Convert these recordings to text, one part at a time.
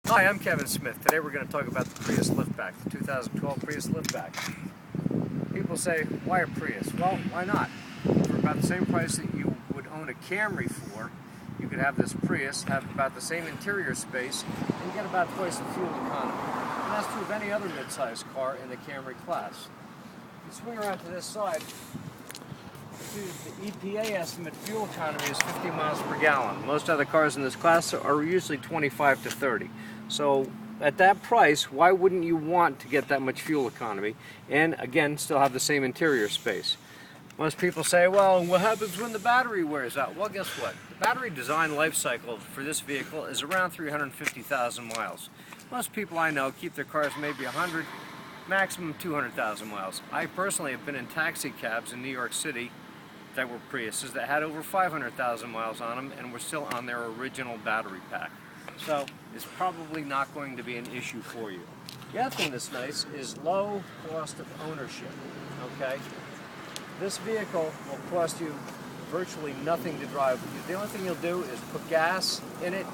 Hi, I'm Kevin Smith. Today we're going to talk about the Prius liftback, the 2012 Prius liftback. People say, why a Prius? Well, why not? For about the same price that you would own a Camry for, you could have this Prius, have about the same interior space, and get about twice the fuel economy. And that's true of any other mid-sized car in the Camry class. If you swing around to this side, the EPA estimate fuel economy is 50 miles per gallon. Most other cars in this class are usually 25 to 30. So at that price, why wouldn't you want to get that much fuel economy and again still have the same interior space? Most people say, well, what happens when the battery wears out? Well, guess what? The battery design life cycle for this vehicle is around 350,000 miles. Most people I know keep their cars maybe 100, maximum 200,000 miles. I personally have been in taxi cabs in New York City that were Priuses that had over 500,000 miles on them and were still on their original battery pack. So it's probably not going to be an issue for you. The other thing that's nice is low cost of ownership. Okay, this vehicle will cost you virtually nothing to drive. The only thing you'll do is put gas in it,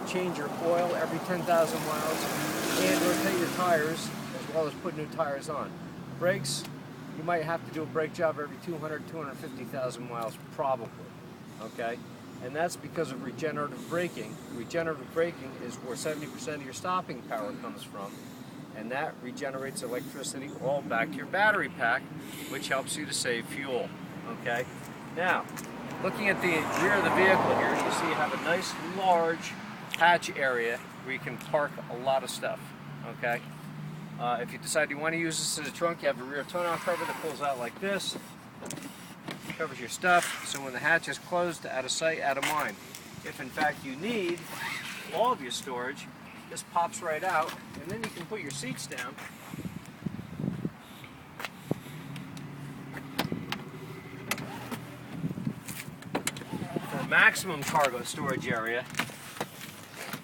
change your oil every 10,000 miles, and rotate your tires as well as put new tires on. Brakes, you might have to do a brake job every 250,000 miles probably, okay? And that's because of regenerative braking. Regenerative braking is where 70% of your stopping power comes from, and that regenerates electricity all back to your battery pack, which helps you to save fuel, okay? Now, looking at the rear of the vehicle here, you see you have a nice large hatch area where you can park a lot of stuff, okay? If you decide you want to use this as a trunk, you have a rear tonneau cover that pulls out like this. Covers your stuff, so when the hatch is closed, out of sight, out of mind. If in fact you need all of your storage, this pops right out, and then you can put your seats down. For maximum cargo storage area,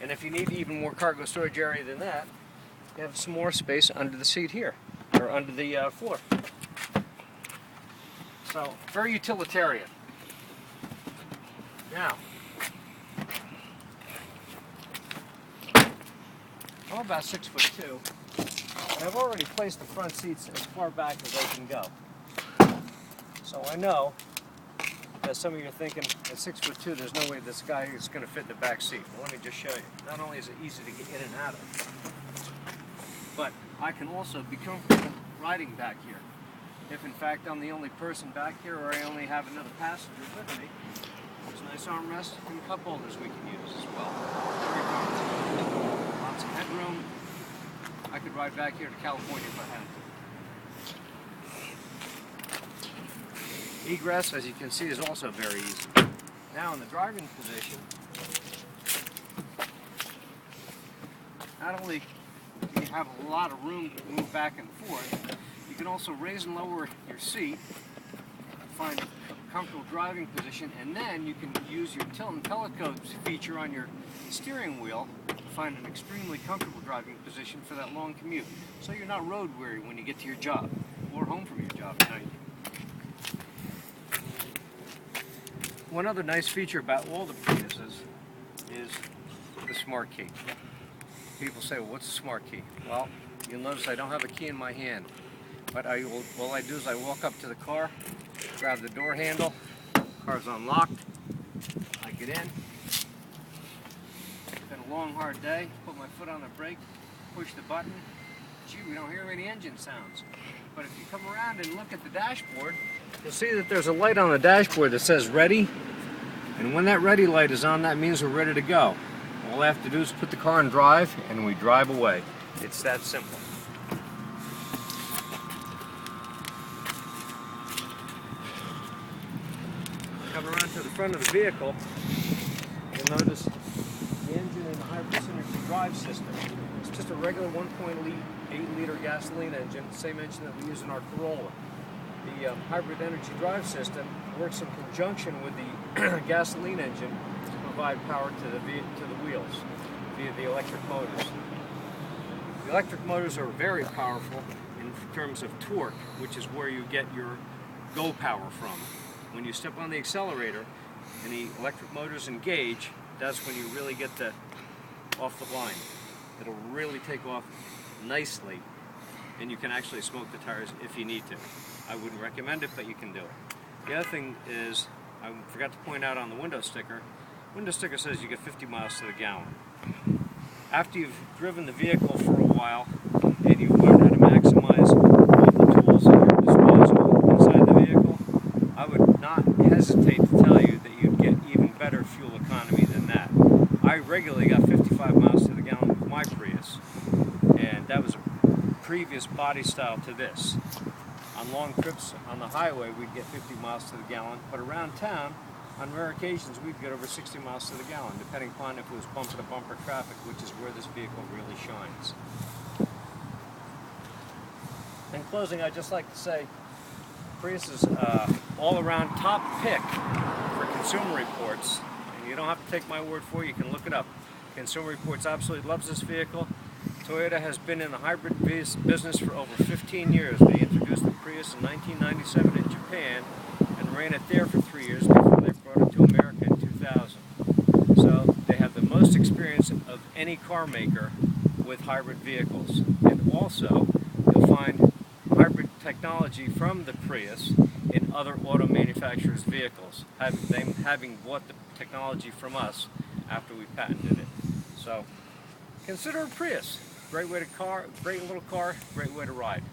and if you need even more cargo storage area than that, you have some more space under the seat here, or under the floor. So, very utilitarian. Now, I'm about 6'2", and I've already placed the front seats as far back as I can go. So I know that some of you are thinking, at 6'2", there's no way this guy is going to fit in the back seat. Well, let me just show you. Not only is it easy to get in and out of, but I can also be comfortable riding back here. If in fact I'm the only person back here, or I only have another passenger with me, there's a nice armrest and cup holders we can use as well. Very comfortable. Lots of headroom. I could ride back here to California if I had to. Egress, as you can see, is also very easy. Now in the driving position, not only do you have a lot of room to move back and forth, you can also raise and lower your seat, find a comfortable driving position, and then you can use your tilt and telecoat feature on your steering wheel to find an extremely comfortable driving position for that long commute. So you're not road weary when you get to your job or home from your job at night. One other nice feature about all the Priuses is the smart key. People say, well, what's a smart key? Well, you'll notice I don't have a key in my hand. But all I do is I walk up to the car, grab the door handle, car's unlocked, I get in. It's been a long, hard day, put my foot on the brake, push the button. Gee, we don't hear any engine sounds. But if you come around and look at the dashboard, you'll see that there's a light on the dashboard that says ready. And when that ready light is on, that means we're ready to go. All I have to do is put the car in drive, and we drive away. It's that simple. Come around to the front of the vehicle, you'll notice the engine in the hybrid synergy drive system. It's just a regular 1.8 liter gasoline engine, same engine that we use in our Corolla. The hybrid energy drive system works in conjunction with the gasoline engine to provide power to the wheels via the electric motors. The electric motors are very powerful in terms of torque, which is where you get your go power from. When you step on the accelerator and the electric motors engage, that's when you really get off the line. It'll really take off nicely, and you can actually smoke the tires if you need to. I wouldn't recommend it, but you can do it. The other thing is, I forgot to point out on the window sticker says you get 50 miles to the gallon. After you've driven the vehicle for a while and you've learned how to maximize all the tools at your disposal inside the vehicle, I would not hesitate to tell you that you'd get even better fuel economy than that. I regularly got 55 miles to the gallon with my Prius, and that was a previous body style to this. On long trips on the highway, we'd get 50 miles to the gallon, but around town, on rare occasions, we'd get over 60 miles to the gallon, depending upon if it was bumper-to-bumper traffic, which is where this vehicle really shines. In closing, I'd just like to say, Prius is all-around top pick for Consumer Reports, and you don't have to take my word for it, you can look it up. Consumer Reports absolutely loves this vehicle. Toyota has been in the hybrid business for over 15 years. They introduced the Prius in 1997 in Japan and ran it there for 3 years before they brought it to America in 2000. So they have the most experience of any car maker with hybrid vehicles. And also, you'll find hybrid technology from the Prius in other auto manufacturers' vehicles, having bought the technology from us after we patented it. So consider a Prius. Great little car, great way to ride.